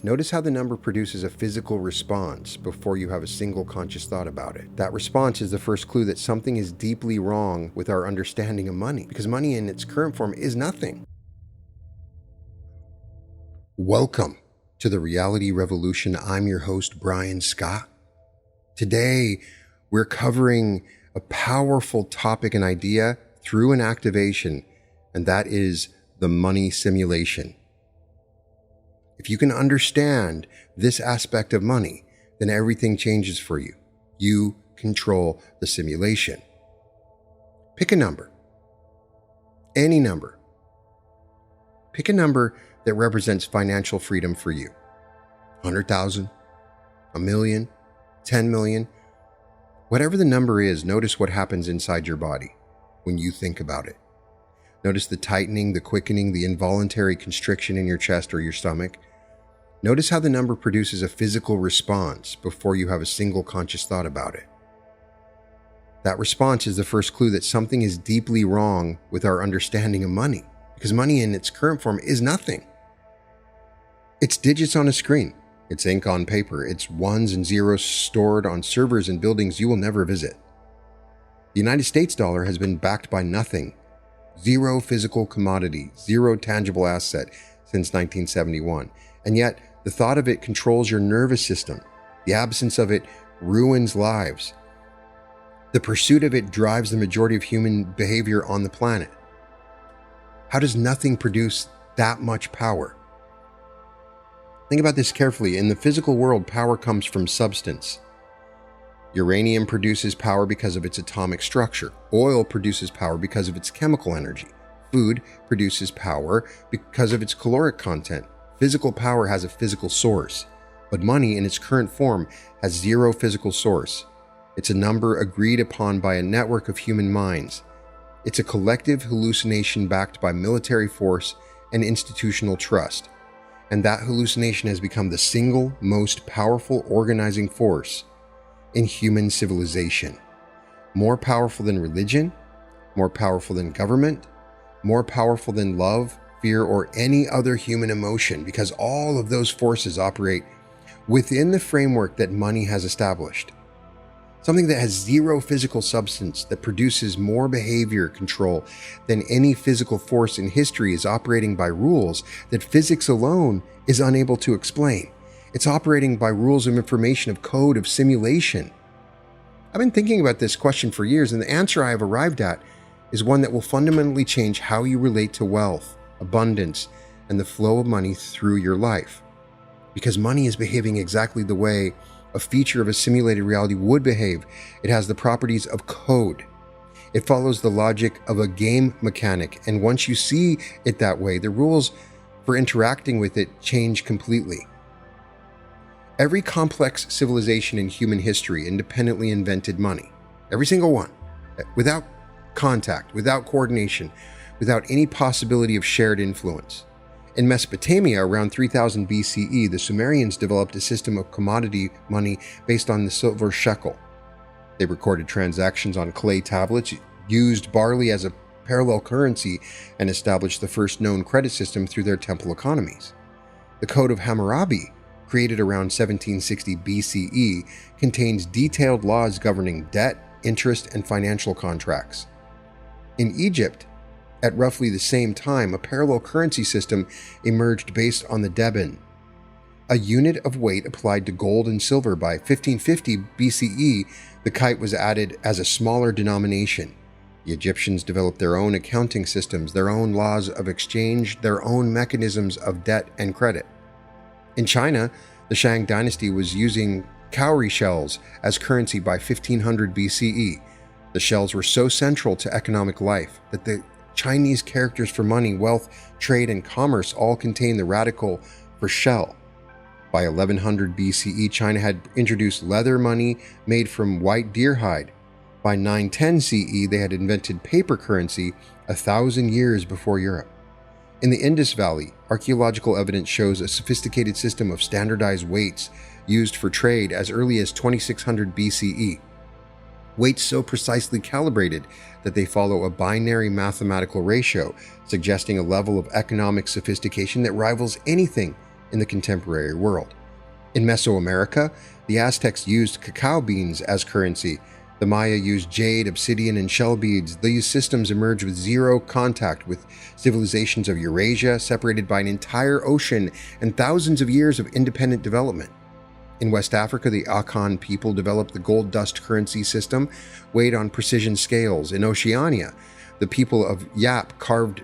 enough, notice how the number produces a physical response before you have a single conscious thought about it. That response is the first clue that something is deeply wrong with our understanding of money, because money in its current form is nothing. Welcome to the Reality Revolution. I'm your host, Brian Scott. Today, we're covering a powerful topic and idea through an activation, and that is the money simulation. If you can understand this aspect of money, then everything changes for you. You control the simulation. Pick a number. Any number. Pick a number that represents financial freedom for you. 100,000, a million, 10 million. Whatever the number is, notice what happens inside your body when you think about it. Notice the tightening, the quickening, the involuntary constriction in your chest or your stomach. Notice how the number produces a physical response before you have a single conscious thought about it. That response is the first clue that something is deeply wrong with our understanding of money, because money in its current form is nothing. It's digits on a screen. It's ink on paper. It's ones and zeros stored on servers in buildings you will never visit. The United States dollar has been backed by nothing. Zero physical commodity, zero tangible asset since 1971. And yet, the thought of it controls your nervous system. The absence of it ruins lives. The pursuit of it drives the majority of human behavior on the planet. How does nothing produce that much power? Think about this carefully. In the physical world, power comes from substance. Uranium produces power because of its atomic structure. Oil produces power because of its chemical energy. Food produces power because of its caloric content. Physical power has a physical source, but money in its current form has zero physical source. It's a number agreed upon by a network of human minds. It's a collective hallucination backed by military force and institutional trust. And that hallucination has become the single most powerful organizing force in human civilization. More powerful than religion, more powerful than government, more powerful than love, fear, or any other human emotion, because all of those forces operate within the framework that money has established. Something that has zero physical substance, that produces more behavior control than any physical force in history, is operating by rules that physics alone is unable to explain. It's operating by rules of information, of code, of simulation. I've been thinking about this question for years, and the answer I have arrived at is one that will fundamentally change how you relate to wealth, abundance, and the flow of money through your life. Because money is behaving exactly the way a feature of a simulated reality would behave. It has the properties of code. It follows the logic of a game mechanic, and once you see it that way, the rules for interacting with it change completely. Every complex civilization in human history independently invented money. Every single one. Without contact, without coordination, without any possibility of shared influence. In Mesopotamia, around 3000 BCE, the Sumerians developed a system of commodity money based on the silver shekel. They recorded transactions on clay tablets, used barley as a parallel currency, and established the first known credit system through their temple economies. The Code of Hammurabi, created around 1760 BCE, contains detailed laws governing debt, interest, and financial contracts. In Egypt, at roughly the same time, a parallel currency system emerged based on the deben, a unit of weight applied to gold and silver. By 1550 BCE, the kite was added as a smaller denomination. The Egyptians developed their own accounting systems, their own laws of exchange, their own mechanisms of debt and credit. In China, the Shang dynasty was using cowrie shells as currency by 1500 BCE. The shells were so central to economic life that the Chinese characters for money, wealth, trade, and commerce all contain the radical for shell. By 1100 BCE, China had introduced leather money made from white deer hide. By 910 CE, they had invented paper currency 1,000 years before Europe. In the Indus Valley, archaeological evidence shows a sophisticated system of standardized weights used for trade as early as 2600 BCE. Weights so precisely calibrated that they follow a binary mathematical ratio, suggesting a level of economic sophistication that rivals anything in the contemporary world. In Mesoamerica, the Aztecs used cacao beans as currency. The Maya used jade, obsidian, and shell beads. These systems emerged with zero contact with civilizations of Eurasia, separated by an entire ocean and thousands of years of independent development. In West Africa, the Akan people developed the gold dust currency system, weighed on precision scales. In Oceania, the people of Yap carved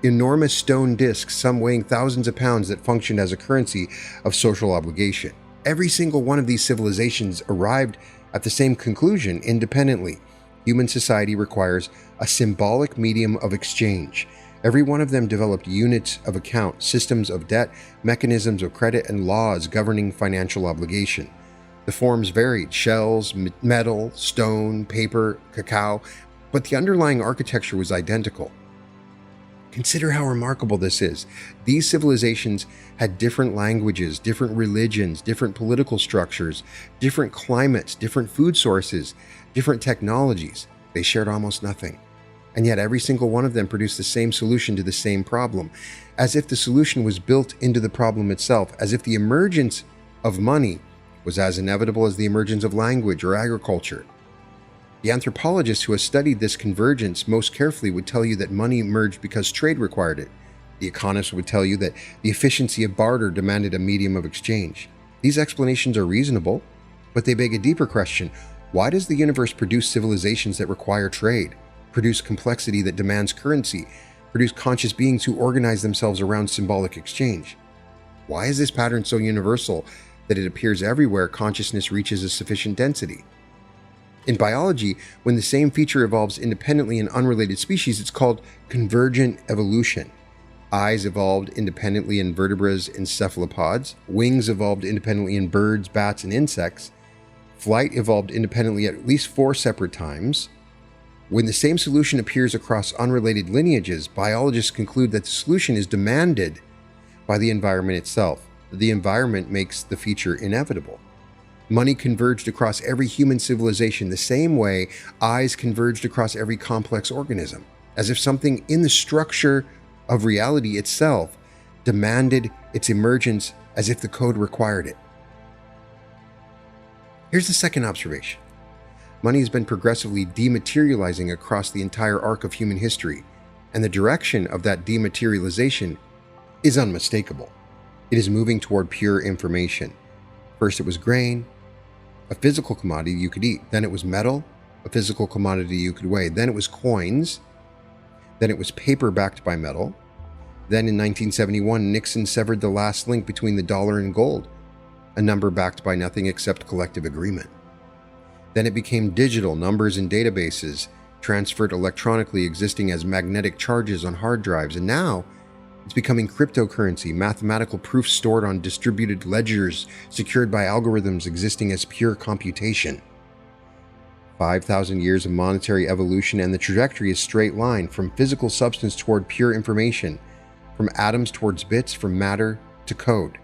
enormous stone discs, some weighing thousands of pounds, that functioned as a currency of social obligation. Every single one of these civilizations arrived at the same conclusion independently. Human society requires a symbolic medium of exchange. Every one of them developed units of account, systems of debt, mechanisms of credit, and laws governing financial obligation. The forms varied: shells, metal, stone, paper, cacao, but the underlying architecture was identical. Consider how remarkable this is. These civilizations had different languages, different religions, different political structures, different climates, different food sources, different technologies. They shared almost nothing. And yet every single one of them produced the same solution to the same problem, as if the solution was built into the problem itself, as if the emergence of money was as inevitable as the emergence of language or agriculture. The anthropologist who has studied this convergence most carefully would tell you that money emerged because trade required it. The economist would tell you that the efficiency of barter demanded a medium of exchange. These explanations are reasonable, but they beg a deeper question. Why does the universe produce civilizations that require trade, produce complexity that demands currency, produce conscious beings who organize themselves around symbolic exchange? Why is this pattern so universal that it appears everywhere consciousness reaches a sufficient density? In biology, when the same feature evolves independently in unrelated species, it's called convergent evolution. Eyes evolved independently in vertebrates and cephalopods. Wings evolved independently in birds, bats, and insects. Flight evolved independently at least 4 separate times. When the same solution appears across unrelated lineages, biologists conclude that the solution is demanded by the environment itself. The environment makes the feature inevitable. Money converged across every human civilization the same way eyes converged across every complex organism, as if something in the structure of reality itself demanded its emergence, as if the code required it. Here's the second observation. Money has been progressively dematerializing across the entire arc of human history, and the direction of that dematerialization is unmistakable. It is moving toward pure information. First it was grain, a physical commodity you could eat. Then it was metal, a physical commodity you could weigh. Then it was coins. Then it was paper backed by metal. Then in 1971, Nixon severed the last link between the dollar and gold, a number backed by nothing except collective agreement. Then it became digital, numbers and databases transferred electronically, existing as magnetic charges on hard drives. And now it's becoming cryptocurrency, mathematical proofs stored on distributed ledgers, secured by algorithms existing as pure computation. 5,000 years of monetary evolution, and the trajectory is straight line, from physical substance toward pure information, from atoms towards bits, from matter to code.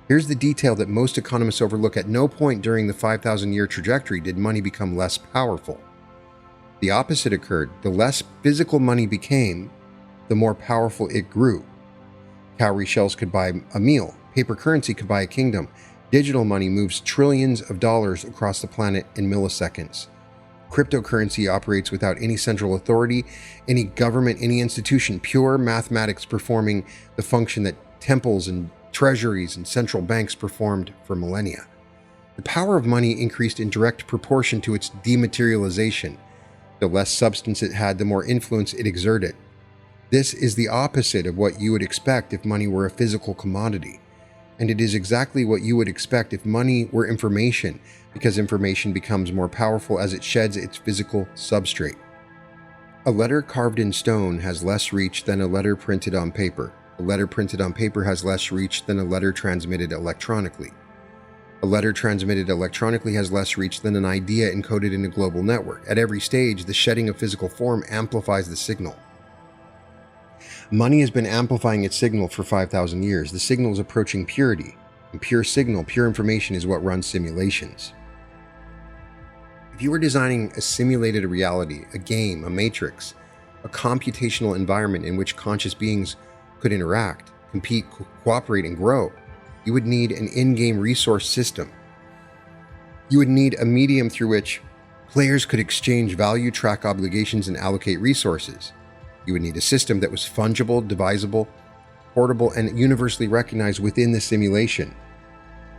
Here's the detail that most economists overlook. At no point during the 5,000-year trajectory did money become less powerful. The opposite occurred. The less physical money became, the more powerful it grew. Cowrie shells could buy a meal. Paper currency could buy a kingdom. Digital money moves trillions of dollars across the planet in milliseconds. Cryptocurrency operates without any central authority, any government, any institution, pure mathematics performing the function that temples and treasuries and central banks performed for millennia. The power of money increased in direct proportion to its dematerialization. The less substance it had, the more influence it exerted. This is the opposite of what you would expect if money were a physical commodity. And it is exactly what you would expect if money were information, because information becomes more powerful as it sheds its physical substrate. A letter carved in stone has less reach than a letter printed on paper. A letter printed on paper has less reach than a letter transmitted electronically. A letter transmitted electronically has less reach than an idea encoded in a global network. At every stage, the shedding of physical form amplifies the signal. Money has been amplifying its signal for 5,000 years. The signal is approaching purity, and pure signal, pure information is what runs simulations. If you were designing a simulated reality, a game, a matrix, a computational environment in which conscious beings could interact, compete, cooperate, and grow, you would need an in-game resource system. You would need a medium through which players could exchange value, track obligations, and allocate resources. You would need a system that was fungible, divisible, portable, and universally recognized within the simulation.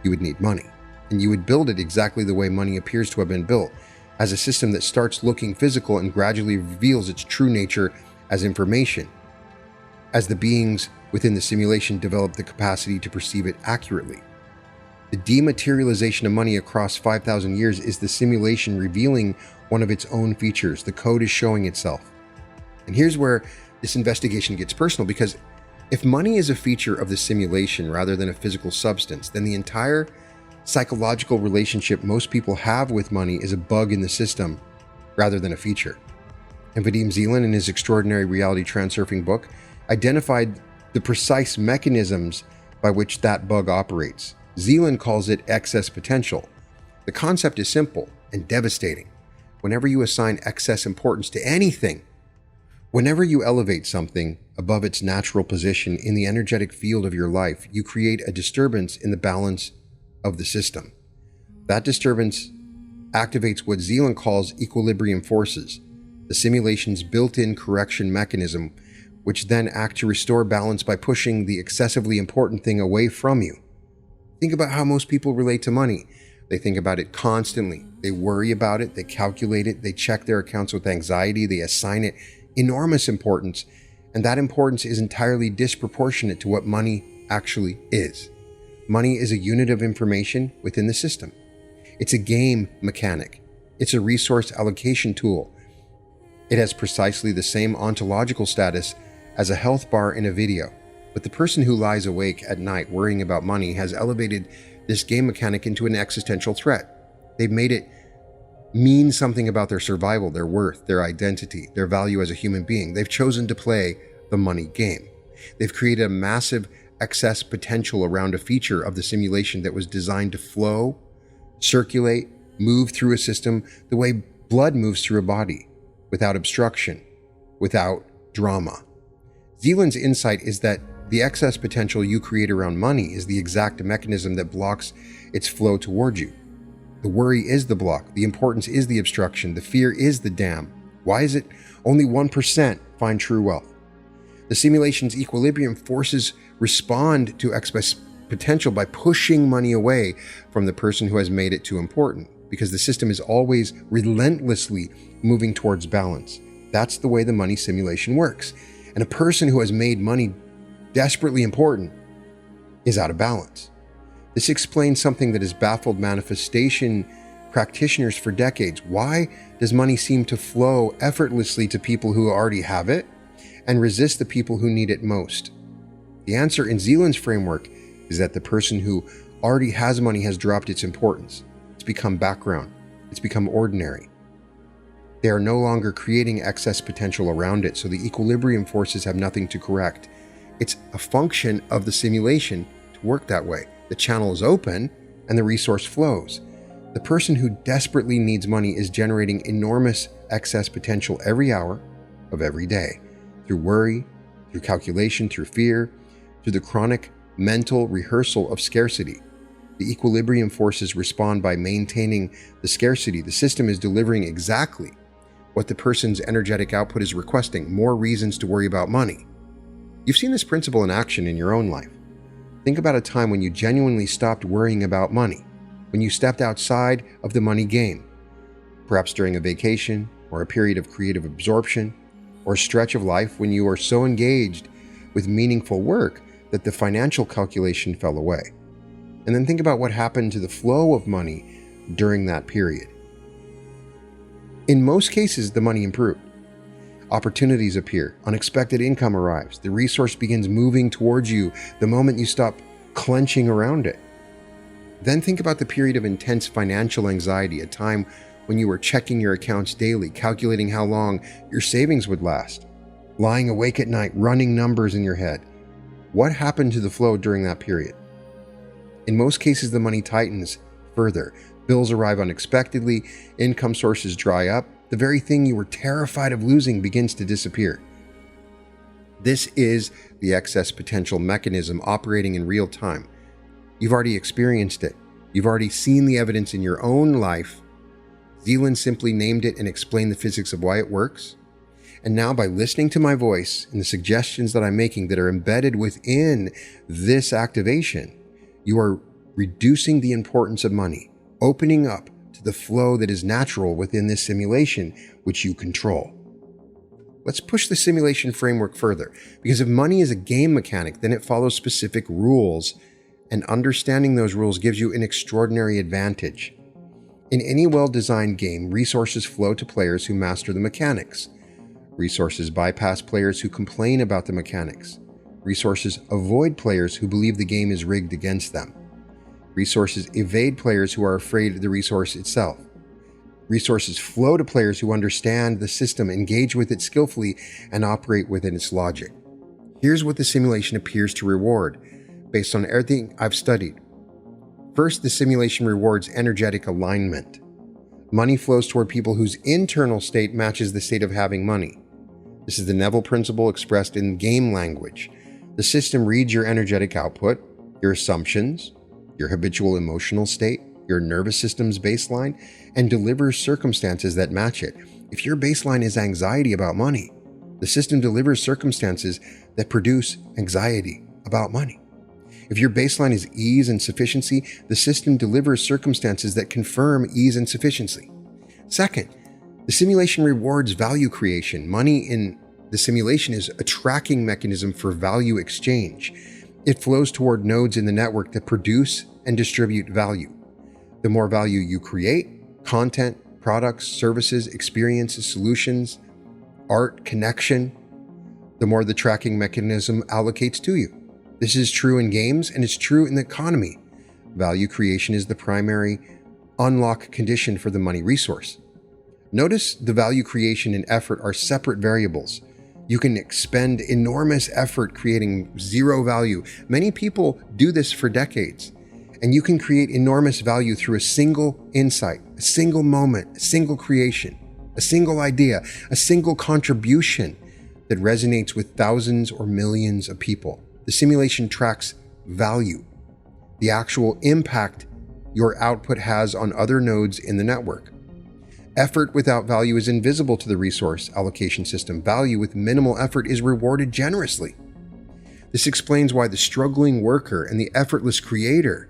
You would need money, and you would build it exactly the way money appears to have been built, as a system that starts looking physical and gradually reveals its true nature as information, as the beings within the simulation develop the capacity to perceive it accurately. The dematerialization of money across 5,000 years is the simulation revealing one of its own features. The code is showing itself. And here's where this investigation gets personal, because if money is a feature of the simulation rather than a physical substance, then the entire psychological relationship most people have with money is a bug in the system rather than a feature. And Vadim Zeland, in his extraordinary reality transurfing book, identified the precise mechanisms by which that bug operates. Zeland calls it excess potential. The concept is simple and devastating. Whenever you assign excess importance to anything, whenever you elevate something above its natural position in the energetic field of your life, you create a disturbance in the balance of the system. That disturbance activates what Zeland calls equilibrium forces, the simulation's built-in correction mechanism, which then act to restore balance by pushing the excessively important thing away from you. Think about how most people relate to money. They think about it constantly. They worry about it. They calculate it. They check their accounts with anxiety. They assign it enormous importance. And that importance is entirely disproportionate to what money actually is. Money is a unit of information within the system. It's a game mechanic. It's a resource allocation tool. It has precisely the same ontological status as a health bar in a video. But the person who lies awake at night worrying about money has elevated this game mechanic into an existential threat. They've made it mean something about their survival, their worth, their identity, their value as a human being. They've chosen to play the money game. They've created a massive excess potential around a feature of the simulation that was designed to flow, circulate, move through a system the way blood moves through a body, without obstruction, without drama. Zeland's insight is that the excess potential you create around money is the exact mechanism that blocks its flow toward you. The worry is the block, the importance is the obstruction, the fear is the dam. Why is it only 1% find true wealth? The simulation's equilibrium forces respond to excess potential by pushing money away from the person who has made it too important, because the system is always relentlessly moving towards balance. That's the way the money simulation works. And a person who has made money desperately important is out of balance. This explains something that has baffled manifestation practitioners for decades. Why does money seem to flow effortlessly to people who already have it and resist the people who need it most? The answer in Zeland's framework is that the person who already has money has dropped its importance. It's become background. It's become ordinary. They are no longer creating excess potential around it, so the equilibrium forces have nothing to correct. It's a function of the simulation to work that way. The channel is open and the resource flows. The person who desperately needs money is generating enormous excess potential every hour of every day, through worry, through calculation, through fear, through the chronic mental rehearsal of scarcity. The equilibrium forces respond by maintaining the scarcity. The system is delivering exactly what the person's energetic output is requesting, more reasons to worry about money. You've seen this principle in action in your own life. Think about a time when you genuinely stopped worrying about money, when you stepped outside of the money game, perhaps during a vacation or a period of creative absorption, or a stretch of life when you were so engaged with meaningful work that the financial calculation fell away. And then think about what happened to the flow of money during that period. In most cases, the money improved. Opportunities appear, unexpected income arrives, the resource begins moving towards you the moment you stop clenching around it. Then think about the period of intense financial anxiety, a time when you were checking your accounts daily, calculating how long your savings would last, lying awake at night, running numbers in your head. What happened to the flow during that period? In most cases, the money tightens further. Bills arrive unexpectedly, income sources dry up, the very thing you were terrified of losing begins to disappear. This is the excess potential mechanism operating in real time. You've already experienced it. You've already seen the evidence in your own life. Zealand simply named it and explained the physics of why it works. And now, by listening to my voice and the suggestions that I'm making that are embedded within this activation, you are reducing the importance of money, opening up to the flow that is natural within this simulation, which you control. Let's push the simulation framework further, because if money is a game mechanic, then it follows specific rules, and understanding those rules gives you an extraordinary advantage. In any well-designed game, resources flow to players who master the mechanics. Resources bypass players who complain about the mechanics. Resources avoid players who believe the game is rigged against them. Resources evade players who are afraid of the resource itself. Resources flow to players who understand the system, engage with it skillfully, and operate within its logic. Here's what the simulation appears to reward, based on everything I've studied. First, the simulation rewards energetic alignment. Money flows toward people whose internal state matches the state of having money. This is the Neville principle expressed in game language. The system reads your energetic output, your assumptions, your habitual emotional state, your nervous system's baseline, and delivers circumstances that match it. If your baseline is anxiety about money, the system delivers circumstances that produce anxiety about money. If your baseline is ease and sufficiency, the system delivers circumstances that confirm ease and sufficiency. Second, the simulation rewards value creation. Money in the simulation is a tracking mechanism for value exchange. It flows toward nodes in the network that produce and distribute value. The more value you create, content, products, services, experiences, solutions, art, connection, the more the tracking mechanism allocates to you. This is true in games, and it's true in the economy. Value creation is the primary unlock condition for the money resource. Notice the value creation and effort are separate variables. You can expend enormous effort creating zero value. Many people do this for decades. And you can create enormous value through a single insight, a single moment, a single creation, a single idea, a single contribution that resonates with thousands or millions of people. The simulation tracks value, the actual impact your output has on other nodes in the network. Effort without value is invisible to the resource allocation system. Value with minimal effort is rewarded generously. This explains why the struggling worker and the effortless creator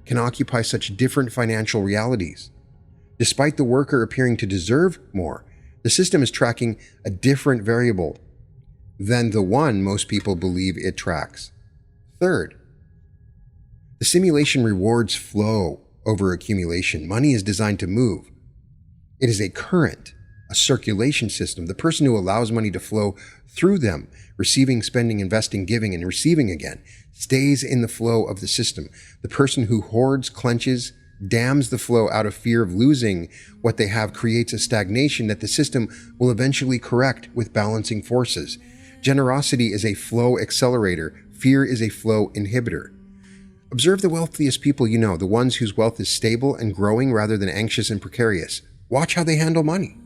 can occupy such different financial realities. Despite the worker appearing to deserve more, the system is tracking a different variable than the one most people believe it tracks. Third, the simulation rewards flow over accumulation. Money is designed to move. It is a current, a circulation system. The person who allows money to flow through them, receiving, spending, investing, giving, and receiving again, stays in the flow of the system. The person who hoards, clenches, dams the flow out of fear of losing what they have creates a stagnation that the system will eventually correct with balancing forces. Generosity is a flow accelerator. Fear is a flow inhibitor. Observe the wealthiest people you know, the ones whose wealth is stable and growing rather than anxious and precarious. Watch how they handle money.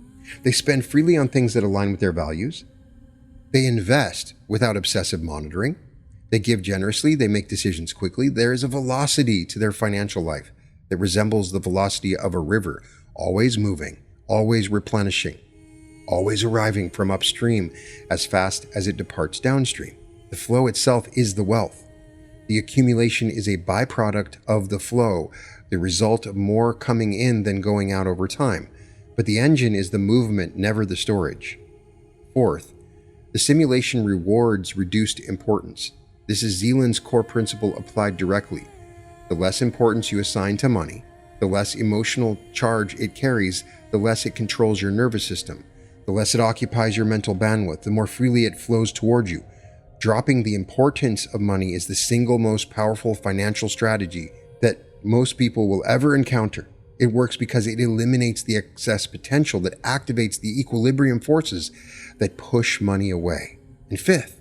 They spend freely on things that align with their values. They invest without obsessive monitoring. They give generously. They make decisions quickly. There is a velocity to their financial life that resembles the velocity of a river, always moving, always replenishing, always arriving from upstream as fast as it departs downstream. The flow itself is the wealth. The accumulation is a byproduct of the flow, the result of more coming in than going out over time. But the engine is the movement, never the storage. Fourth, the simulation rewards reduced importance. This is Zealand's core principle applied directly. The less importance you assign to money, the less emotional charge it carries, the less it controls your nervous system, the less it occupies your mental bandwidth, the more freely it flows toward you. Dropping the importance of money is the single most powerful financial strategy that most people will ever encounter. It works because it eliminates the excess potential that activates the equilibrium forces that push money away. And fifth,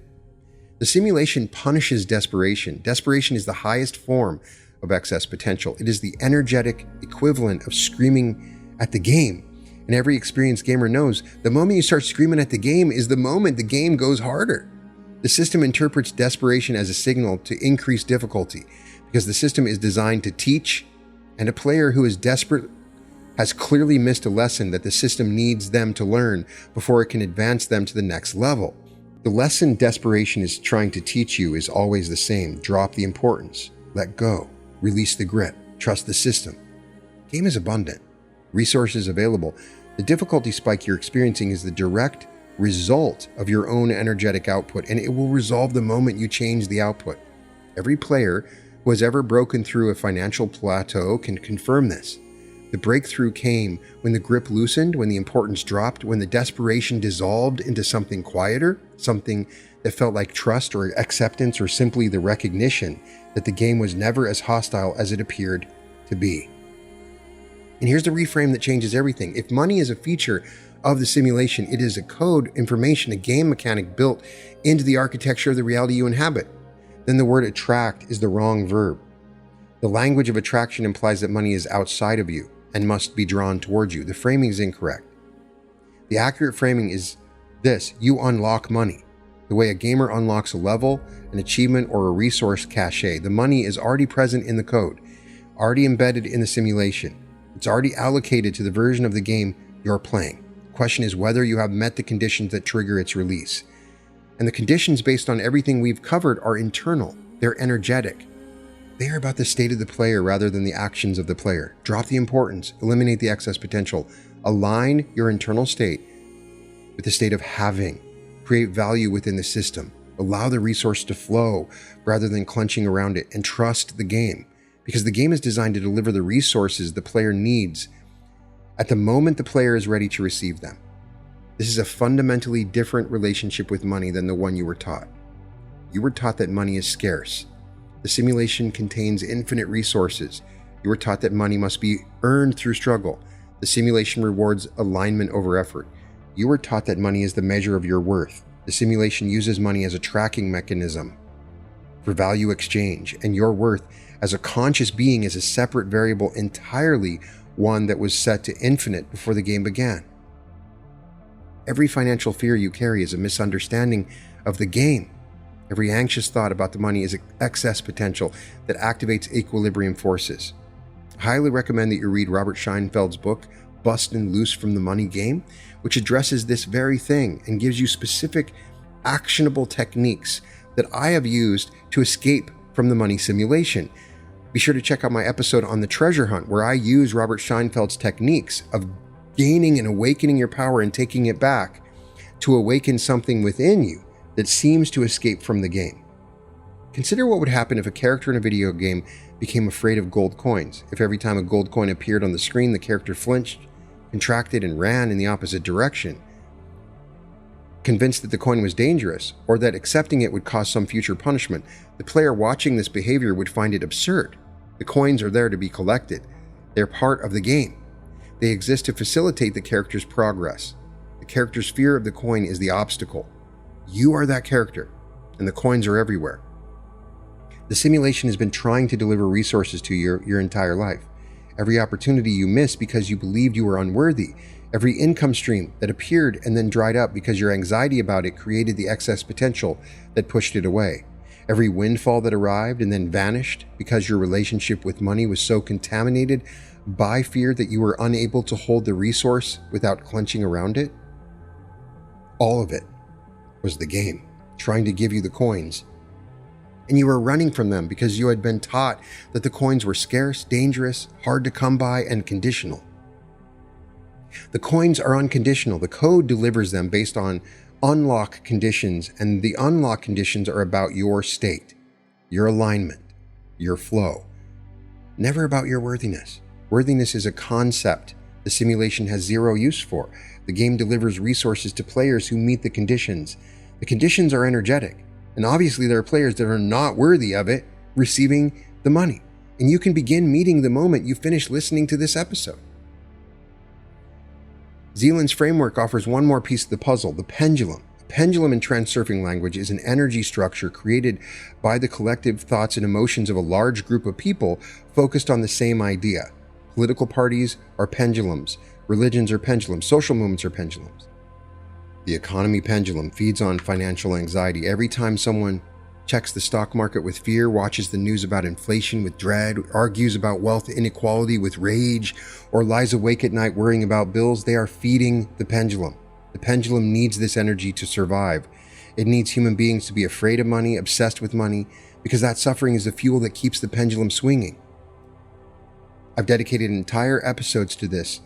the simulation punishes desperation. Desperation is the highest form of excess potential. It is the energetic equivalent of screaming at the game. And every experienced gamer knows the moment you start screaming at the game is the moment the game goes harder. The system interprets desperation as a signal to increase difficulty because the system is designed to teach, and a player who is desperate has clearly missed a lesson that the system needs them to learn before it can advance them to the next level. The lesson desperation is trying to teach you is always the same. Drop the importance. Let go. Release the grip. Trust the system. Game is abundant. Resources available. The difficulty spike you're experiencing is the direct result of your own energetic output, and it will resolve the moment you change the output. Every player who has ever broken through a financial plateau can confirm this. The breakthrough came when the grip loosened, when the importance dropped, when the desperation dissolved into something quieter, something that felt like trust or acceptance, or simply the recognition that the game was never as hostile as it appeared to be. And here's the reframe that changes everything. If money is a feature of the simulation, it is a code, information, a game mechanic built into the architecture of the reality you inhabit. Then the word attract is the wrong verb. The language of attraction implies that money is outside of you and must be drawn towards you. The framing is incorrect. The accurate framing is this: you unlock money. The way a gamer unlocks a level, an achievement, or a resource cache. The money is already present in the code, already embedded in the simulation. It's already allocated to the version of the game you're playing. The question is whether you have met the conditions that trigger its release. And the conditions based on everything we've covered are internal. They're energetic. They are about the state of the player rather than the actions of the player. Drop the importance, eliminate the excess potential, align your internal state with the state of having, create value within the system, allow the resource to flow rather than clenching around it, and trust the game, because the game is designed to deliver the resources the player needs at the moment the player is ready to receive them. This is a fundamentally different relationship with money than the one you were taught. You were taught that money is scarce. The simulation contains infinite resources. You were taught that money must be earned through struggle. The simulation rewards alignment over effort. You were taught that money is the measure of your worth. The simulation uses money as a tracking mechanism for value exchange, and your worth as a conscious being is a separate variable entirely, one that was set to infinite before the game began. Every financial fear you carry is a misunderstanding of the game. Every anxious thought about the money is excess potential that activates equilibrium forces. I highly recommend that you read Robert Scheinfeld's book, Bustin' Loose from the Money Game, which addresses this very thing and gives you specific, actionable techniques that I have used to escape from the money simulation. Be sure to check out my episode on the treasure hunt, where I use Robert Scheinfeld's techniques of gaining and awakening your power and taking it back to awaken something within you that seems to escape from the game. Consider what would happen if a character in a video game became afraid of gold coins. If every time a gold coin appeared on the screen, the character flinched, contracted, and ran in the opposite direction, convinced that the coin was dangerous, or that accepting it would cause some future punishment. The player watching this behavior would find it absurd. The coins are there to be collected. They're part of the game. They exist to facilitate the character's progress. The character's fear of the coin is the obstacle. You are that character, and the coins are everywhere. The simulation has been trying to deliver resources to you your entire life. Every opportunity you missed because you believed you were unworthy. Every income stream that appeared and then dried up because your anxiety about it created the excess potential that pushed it away. Every windfall that arrived and then vanished because your relationship with money was so contaminated by fear that you were unable to hold the resource without clenching around it. All of it was the game, trying to give you the coins. And you were running from them because you had been taught that the coins were scarce, dangerous, hard to come by, and conditional. The coins are unconditional. The code delivers them based on unlock conditions, and the unlock conditions are about your state, your alignment, your flow. Never about your worthiness. Worthiness is a concept the simulation has zero use for. The game delivers resources to players who meet the conditions. The conditions are energetic, and obviously there are players that are not worthy of it receiving the money. And you can begin meeting the moment you finish listening to this episode. Zealand's framework offers one more piece of the puzzle, the pendulum. A pendulum in Transurfing language is an energy structure created by the collective thoughts and emotions of a large group of people focused on the same idea. Political parties are pendulums. Religions are pendulums. Social movements are pendulums. The economy pendulum feeds on financial anxiety. Every time someone checks the stock market with fear, watches the news about inflation with dread, argues about wealth inequality with rage, or lies awake at night worrying about bills, they are feeding the pendulum. The pendulum needs this energy to survive. It needs human beings to be afraid of money, obsessed with money, because that suffering is the fuel that keeps the pendulum swinging. I've dedicated entire episodes to this.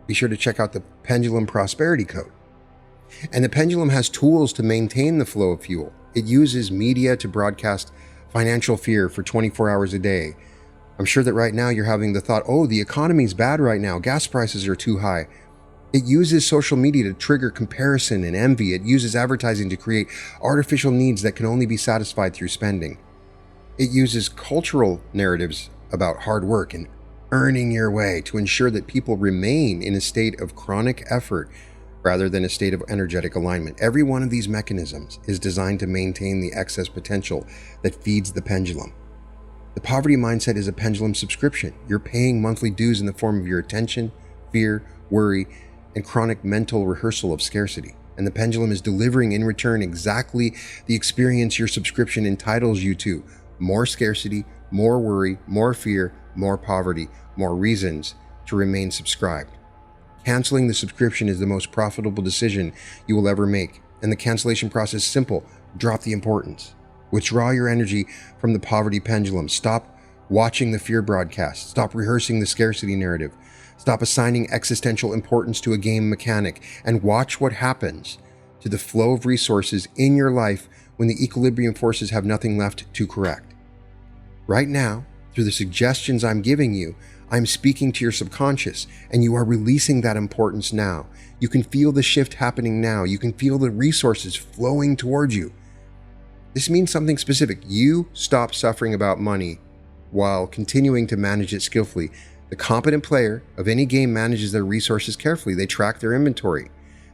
Be sure to check out the Pendulum Prosperity Code. And the pendulum has tools to maintain the flow of fuel. It uses media to broadcast financial fear for 24 hours a day. I'm sure that right now you're having the thought, oh, the economy's bad right now. Gas prices are too high. It uses social media to trigger comparison and envy. It uses advertising to create artificial needs that can only be satisfied through spending. It uses cultural narratives about hard work and earning your way to ensure that people remain in a state of chronic effort rather than a state of energetic alignment. Every one of these mechanisms is designed to maintain the excess potential that feeds the pendulum. The poverty mindset is a pendulum subscription. You're paying monthly dues in the form of your attention, fear, worry, and chronic mental rehearsal of scarcity. And the pendulum is delivering in return exactly the experience your subscription entitles you to. More scarcity, more worry, more fear, more poverty, more reasons to remain subscribed. Canceling the subscription is the most profitable decision you will ever make. And the cancellation process is simple. Drop the importance. Withdraw your energy from the poverty pendulum. Stop watching the fear broadcast. Stop rehearsing the scarcity narrative. Stop assigning existential importance to a game mechanic, and watch what happens to the flow of resources in your life when the equilibrium forces have nothing left to correct. Right now, through the suggestions I'm giving you, I'm speaking to your subconscious, and you are releasing that importance now. You can feel the shift happening now. You can feel the resources flowing towards you. This means something specific. You stop suffering about money while continuing to manage it skillfully. The competent player of any game manages their resources carefully. They track their inventory.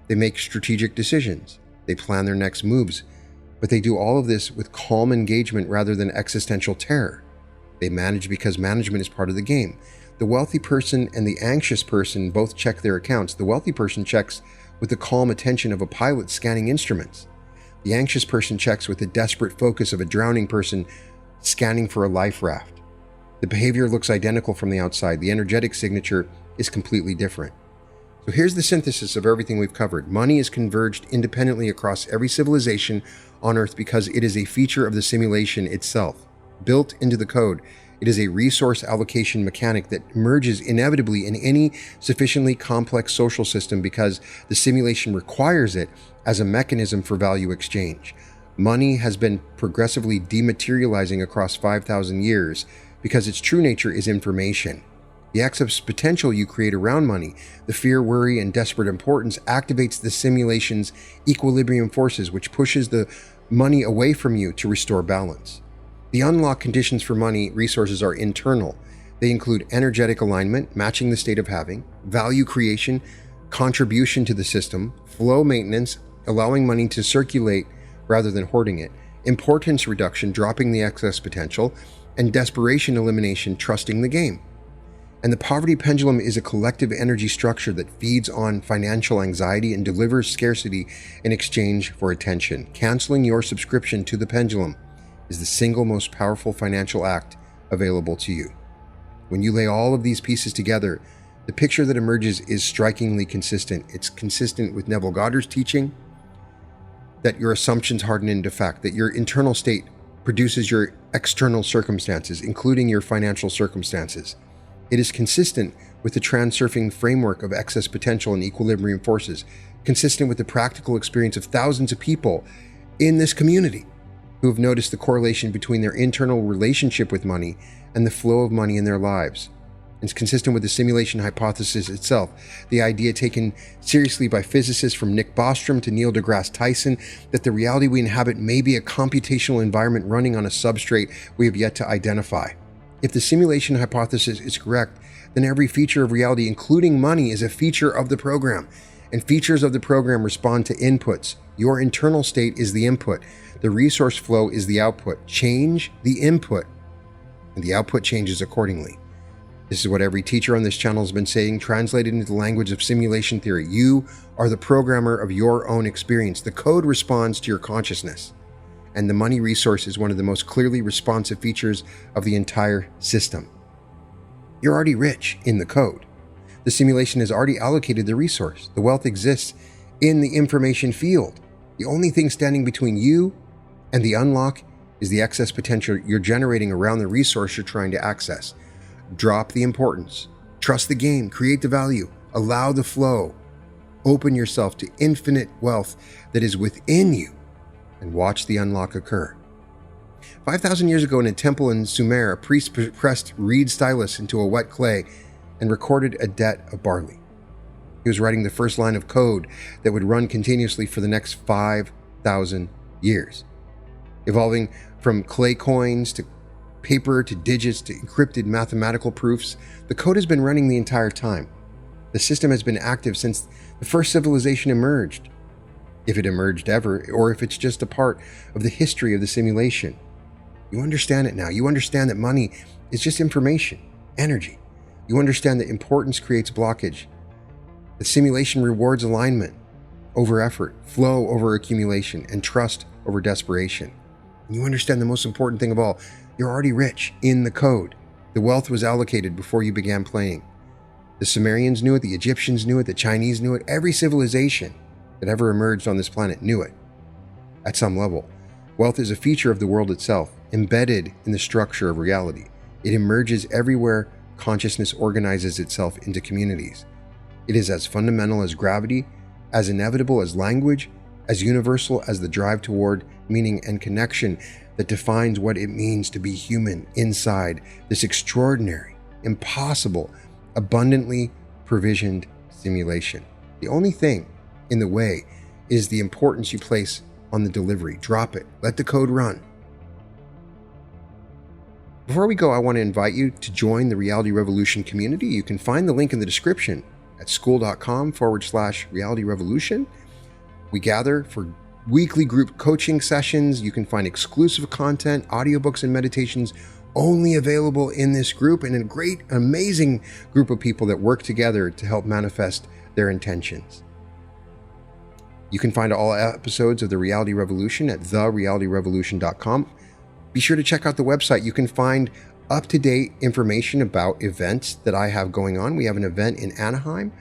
They make strategic decisions. They plan their next moves. But they do all of this with calm engagement rather than existential terror. They manage because management is part of the game. The wealthy person and the anxious person both check their accounts. The wealthy person checks with the calm attention of a pilot scanning instruments. The anxious person checks with the desperate focus of a drowning person scanning for a life raft. The behavior looks identical from the outside. The energetic signature is completely different. So here's the synthesis of everything we've covered. Money is converged independently across every civilization on Earth because it is a feature of the simulation itself. Built into the code, it is a resource allocation mechanic that emerges inevitably in any sufficiently complex social system because the simulation requires it as a mechanism for value exchange. Money has been progressively dematerializing across 5,000 years because its true nature is information. The excess potential you create around money, the fear, worry, and desperate importance activates the simulation's equilibrium forces, which pushes the money away from you to restore balance. The unlock conditions for money resources are internal. They include energetic alignment, matching the state of having, value creation, contribution to the system, flow maintenance, allowing money to circulate rather than hoarding it, importance reduction, dropping the excess potential, and desperation elimination, trusting the game. And the poverty pendulum is a collective energy structure that feeds on financial anxiety and delivers scarcity in exchange for attention. Canceling your subscription to the pendulum is the single most powerful financial act available to you. When you lay all of these pieces together, the picture that emerges is strikingly consistent. It's consistent with Neville Goddard's teaching that your assumptions harden into fact, that your internal state produces your external circumstances, including your financial circumstances. It is consistent with the Transurfing framework of excess potential and equilibrium forces, consistent with the practical experience of thousands of people in this community who have noticed the correlation between their internal relationship with money and the flow of money in their lives. It's consistent with the simulation hypothesis itself, the idea taken seriously by physicists from Nick Bostrom to Neil deGrasse Tyson that the reality we inhabit may be a computational environment running on a substrate we have yet to identify. If the simulation hypothesis is correct, then every feature of reality, including money, is a feature of the program, and features of the program respond to inputs. Your internal state is the input. The resource flow is the output. Change the input, and the output changes accordingly. This is what every teacher on this channel has been saying, translated into the language of simulation theory. You are the programmer of your own experience. The code responds to your consciousness. And the money resource is one of the most clearly responsive features of the entire system. You're already rich in the code. The simulation has already allocated the resource. The wealth exists in the information field. The only thing standing between you and the unlock is the excess potential you're generating around the resource you're trying to access. Drop the importance. Trust the game. Create the value. Allow the flow. Open yourself to infinite wealth that is within you and watch the unlock occur. 5,000 years ago in a temple in Sumer, a priest pressed reed stylus into a wet clay and recorded a debt of barley. He was writing the first line of code that would run continuously for the next 5,000 years, evolving from clay coins to paper to digits to encrypted mathematical proofs. The code has been running the entire time. The system has been active since the first civilization emerged, if it emerged ever, or if it's just a part of the history of the simulation. You understand it now. You understand that money is just information, energy. You understand that importance creates blockage. The simulation rewards alignment over effort, flow over accumulation, and trust over desperation. And you understand the most important thing of all. You're already rich in the code. The wealth was allocated before you began playing. The Sumerians knew it, the Egyptians knew it, the Chinese knew it. Every civilization that ever emerged on this planet knew it. At some level, wealth is a feature of the world itself, embedded in the structure of reality. It emerges everywhere consciousness organizes itself into communities. It is as fundamental as gravity, as inevitable as language, as universal as the drive toward meaning and connection that defines what it means to be human inside this extraordinary, impossible, abundantly provisioned simulation. The only thing in the way is the importance you place on the delivery. Drop it. Let the code run. Before we go, I want to invite you to join the Reality Revolution community. You can find the link in the description at school.com/Reality Revolution. We gather for weekly group coaching sessions. You can find exclusive content, audiobooks, and meditations only available in this group, and a great, amazing group of people that work together to help manifest their intentions. You can find all episodes of The Reality Revolution at therealityrevolution.com. Be sure to check out the website. You can find up-to-date information about events that I have going on. We have an event in Anaheim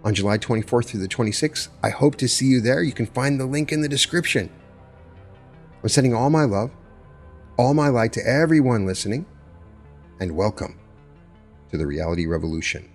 on July 24th through the 26th. I hope to see you there. You can find the link in the description. I'm sending all my love, all my light to everyone listening, and welcome to the Reality Revolution.